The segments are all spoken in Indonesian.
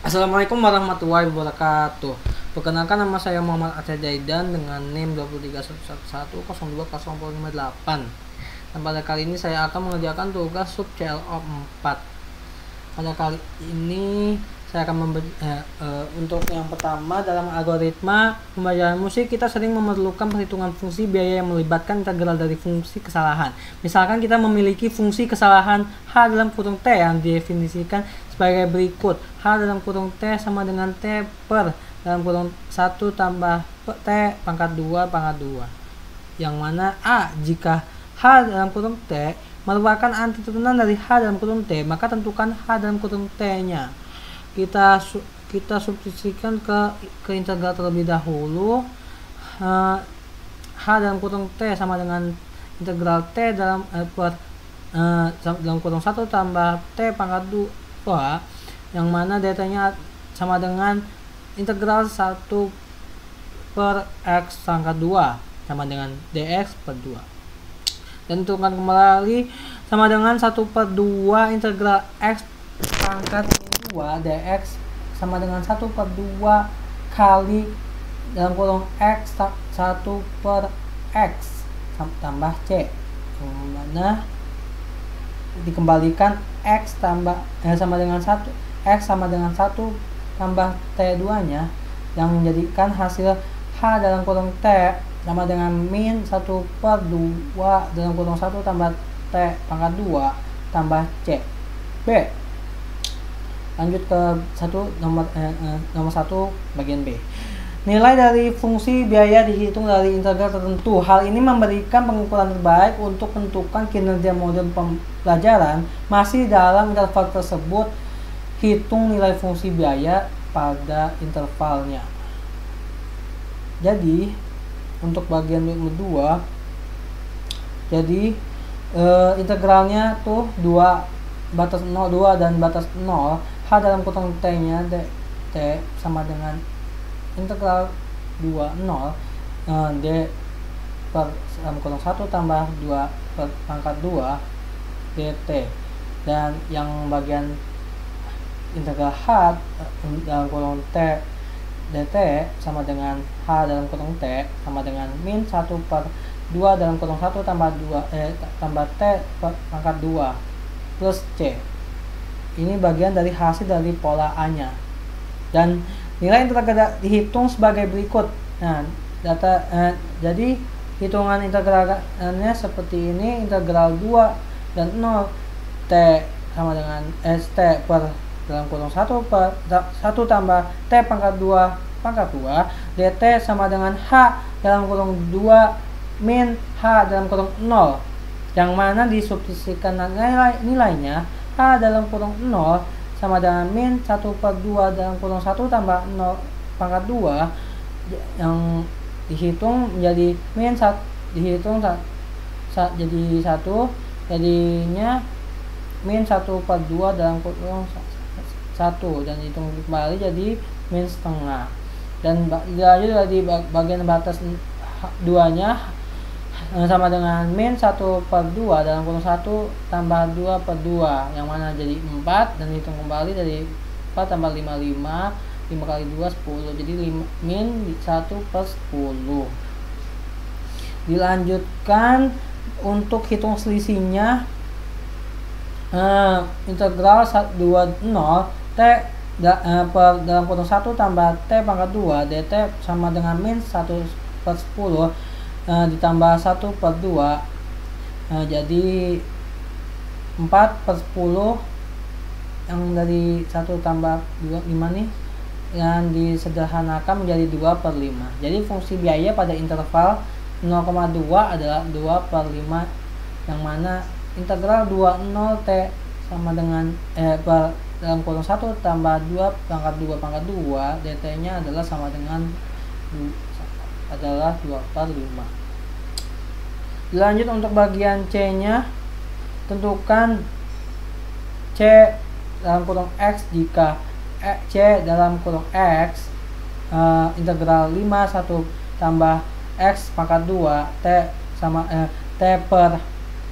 Assalamualaikum warahmatullahi wabarakatuh. Perkenalkan, nama saya Muhammad Aceh Jaidan dengan NIM 2311102058. Dan pada kali ini saya akan mengerjakan tugas sub CLO 4. Pada kali ini saya akan untuk yang pertama, dalam algoritma pembelajaran musik kita sering memerlukan perhitungan fungsi biaya yang melibatkan integral dari fungsi kesalahan. Misalkan kita memiliki fungsi kesalahan H dalam kurung T yang didefinisikan sebagai berikut. H dalam kurung T sama dengan T per dalam kurung 1 tambah T pangkat 2 pangkat 2. Yang mana A, jika H dalam kurung T merupakan antiturunan dari H dalam kurung T, maka tentukan H dalam kurung T nya. Kita substitusikan ke integral terlebih dahulu. H dalam kurung T sama dengan integral T dalam dalam kurung 1 tambah T pangkat 2, yang mana delta-nya sama dengan integral 1 per X pangkat 2 sama dengan dx per 2. Dan tentukan kembali sama dengan 1 per 2 integral X pangkat 2 dx sama dengan 1 per 2 kali dalam kurung X 1 per X tambah C, yang mana dikembalikan X sama dengan 1 X sama dengan 1 tambah T2 nya, yang menjadikan hasil H dalam kurung T sama dengan min 1 per 2 dalam kurung 1 tambah T pangkat 2 tambah C. B. Lanjut ke nomor 1 bagian B. Nilai dari fungsi biaya dihitung dari integral tertentu. Hal ini memberikan pengukuran terbaik untuk menentukan kinerja modul pembelajaran. Masih dalam interval tersebut, hitung nilai fungsi biaya pada intervalnya. Jadi untuk bagian nomor 2, jadi integralnya tuh 2 batas 0, 2 dan batas 0. H dalam kurung T nya T sama dengan integral 2 0 D per dalam kurung 1 tambah 2 per pangkat 2 dt. Dan yang bagian integral H dalam kurung T dt sama dengan H dalam kurung T sama dengan min 1 per 2 dalam kurung 1 tambah T per pangkat 2 plus C. Ini bagian dari hasil dari pola A nya. Dan nilai integral dihitung sebagai berikut. Nah, jadi hitungan integralnya seperti ini. Integral 2 dan 0 T sama dengan T per dalam kurung 1 per 1 tambah T pangkat 2 pangkat 2 dt sama dengan H dalam kurung 2 min H dalam kurung 0, yang mana disubstitusikan nilainya H dalam kurung 0 sama dengan min 1 per 2 dalam kurung 1 tambah 0 pangkat 2, yang dihitung menjadi min 1, dihitung jadi 1, jadinya min 1 per 2 dalam kurung 1, dan hitung kembali jadi min setengah. Dan dilanjut dari bagian batas 2 nya sama dengan min 1 per 2 dalam kurung 1 tambah 2 per 2, yang mana jadi 4, dan hitung kembali dari 4 tambah 5 5 kali 2 10, jadi min 1 per 10. Dilanjutkan untuk hitung selisihnya. Integral 20 T per dalam kurung 1 tambah T pangkat 2 dt sama dengan min 1 per 10 ditambah 1 per 2, jadi 4 per 10, yang dari 1 tambah 2 5 nih, yang disederhanakan menjadi 2 per 5. Jadi fungsi biaya pada interval 0,2 adalah 2 per 5, yang mana integral 20 T sama dengan per dalam kurung 1 tambah 2 pangkat 2 dt nya adalah sama dengan 2 per 5. Dilanjut untuk bagian C nya, tentukan C dalam kurung X jika C dalam kurung X integral 5 1 tambah X pangkat 2 T sama T per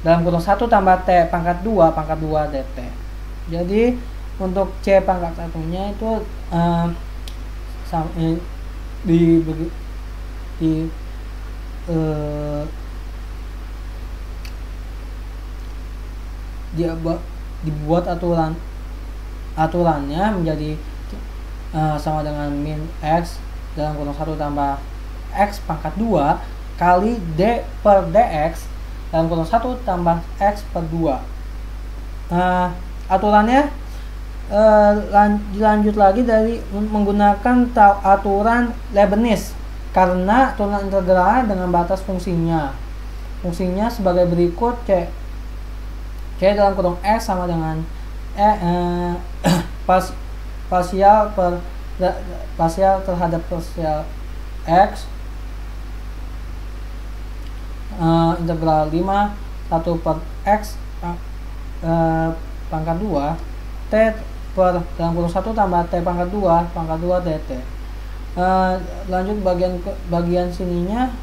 dalam kurung 1 tambah T pangkat 2 dt. Jadi untuk C pangkat satunya itu di dibuat aturannya menjadi sama dengan min X dalam kurung 1 tambah X pangkat 2 kali D per DX dalam kurung 1 tambah X per 2. Aturannya dilanjut lagi dari menggunakan aturan Leibniz karena aturan integral dengan batas fungsinya sebagai berikut. C dalam kurung X sama dengan parsial terhadap parsial X integral 5 1 per X pangkat 2 T per dalam kurung 1 tambah T pangkat 2 dt. Lanjut bagian sininya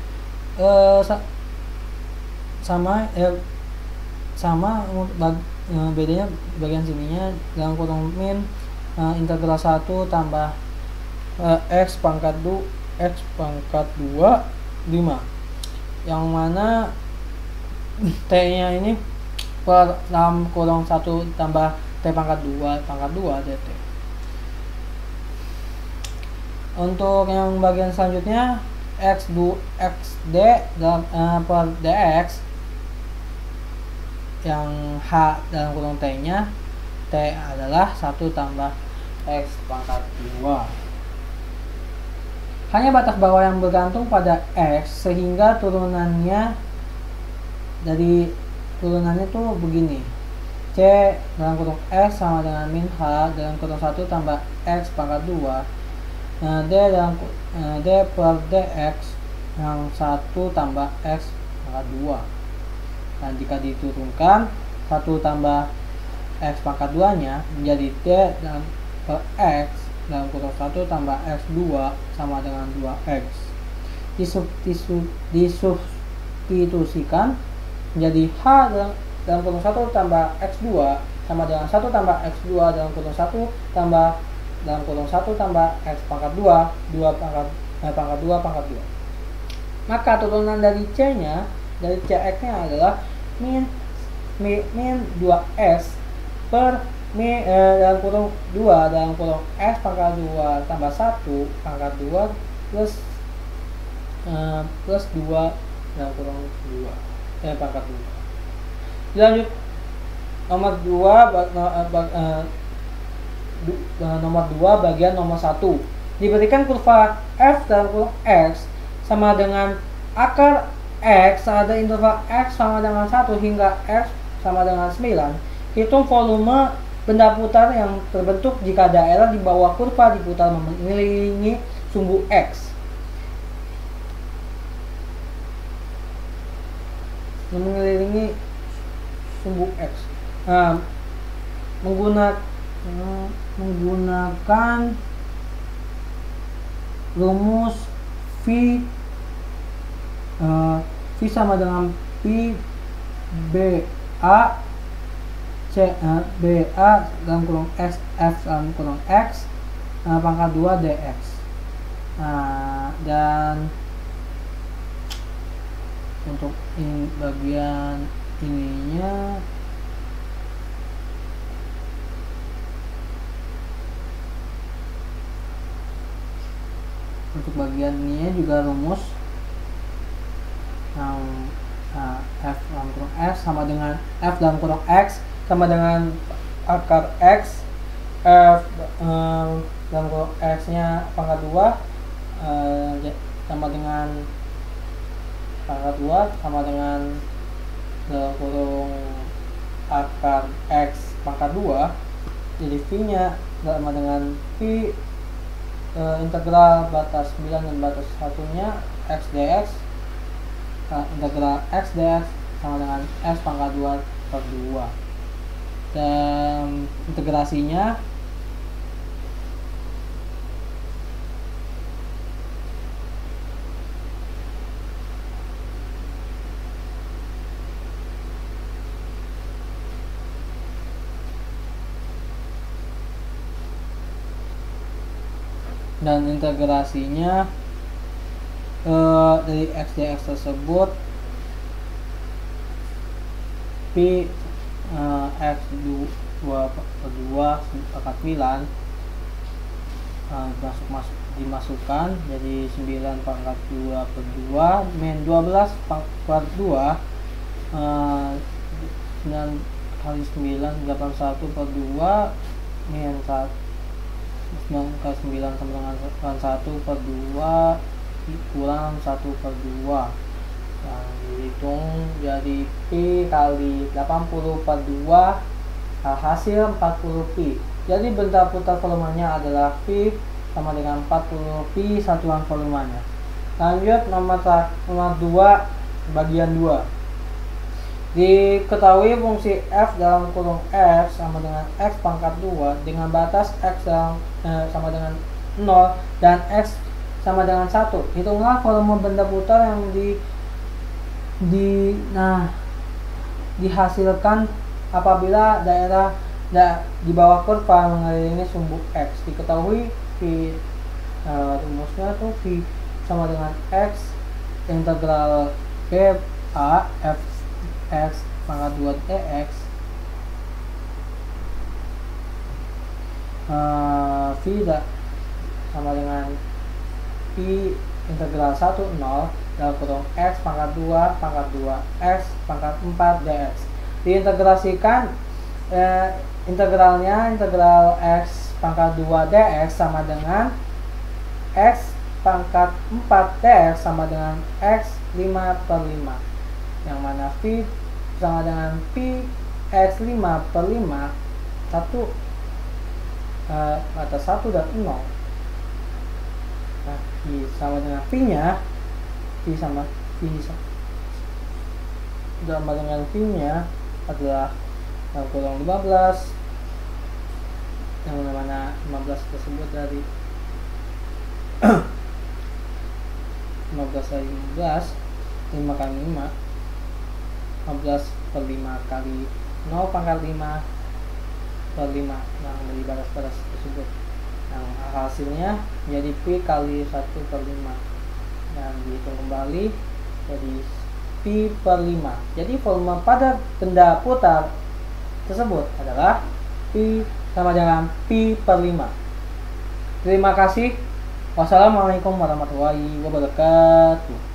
sama bedanya bagian sininya dalam kurung min integral 1 tambah X pangkat 2 5, yang mana T nya ini per dalam kurung 1 tambah T pangkat 2 dt. Untuk yang bagian selanjutnya XD per dx, yang H dalam kurung T nya T adalah 1 tambah X pangkat 2. Hanya batas bawah yang bergantung pada X, sehingga turunannya tuh begini. C dalam kurung X sama dengan min H dalam kurung 1 tambah X pangkat 2. D per dx yang 1 tambah X pangkat 2. Dan jika diturunkan 1 tambah X pangkat 2 nya menjadi D dalam per X dalam kurung 1 tambah X2 sama dengan 2X. Disubstitusikan menjadi H dalam kurung 1 tambah X2 sama dengan 1 tambah X2 dalam kurung 1 tambah dalam kurung 1 tambah X pangkat 2 pangkat 2. Maka turunan dari C nya, dari CX nya adalah min 2S per dalam kurung 2 dalam kurung X pangkat 2 tambah 1 pangkat 2 plus 2 dalam kurung 2 pangkat 2. Lanjut nomor 2 bagian nomor 1. Diberikan kurva F dalam kurung X sama dengan akar X ada interval X sama dengan 1 hingga X sama dengan 9. Hitung volume benda putar yang terbentuk jika daerah di bawah kurva diputar mengelilingi sumbu X. Menggunakan rumus V sama dengan Pi BA dalam kurung X F dalam kurung X pangkat 2 dx. Dan untuk bagian ininya juga rumus yang F dalam kurung X sama dengan F dalam kurung X sama dengan akar X F dalam kurung X nya pangkat 2 sama dengan pangkat 2 sama dengan dalam kurung akar X pangkat 2, jadi V nya sama dengan V integral batas 9 dan batas 1 nya X dx, integral X dx sama dengan X pangkat 2 per 2. Dan integrasinya dan integrasinya dari X dx tersebut Pi X 2/2 pangkat 9 dimasukkan jadi 9 pangkat 2/2 min 12 pangkat 2 9 kali 9 81/2 min 1 9 kali 9 sama dengan 1/2 kurang 1/2 yang dihitung jadi Pi kali 80/2 hasil 40 Pi. Jadi benda putar volumenya adalah Pi sama dengan 40 Pi satuan volumenya. Lanjut nomor 2 bagian 2. Diketahui fungsi f dalam kurung x sama dengan x pangkat 2 dengan batas x sama dengan 0 dan x sama dengan 1. Hitunglah volume benda putar yang dihasilkan apabila daerah di bawah kurva mengelilingi sumbu x. Diketahui rumusnya tuh V sama dengan x integral b a f x pangkat 2 dx V sama dengan Pi integral 1 0 dalam kurung x pangkat 2 x pangkat 4 dx. Diintegrasikan integralnya integral x pangkat 2 dx sama dengan x pangkat 4 dx sama dengan x 5/5, yang mana V sama dengan Pi x 5/5 atas 1 dan 0. Nah, sama dengan P-nya sama dengan P-nya adalah kurang 15, yang mana 15 tersebut dari 15 kali 15 5 kali 5 15/5 kali 0 pangkat 5/5 yang dari batas-batas tersebut, yang hasilnya menjadi Pi kali 1/5 dan dihitung kembali jadi Pi/5. Jadi volume pada benda putar tersebut adalah Pi sama dengan Pi/5. Terima kasih. Wassalamualaikum warahmatullahi wabarakatuh.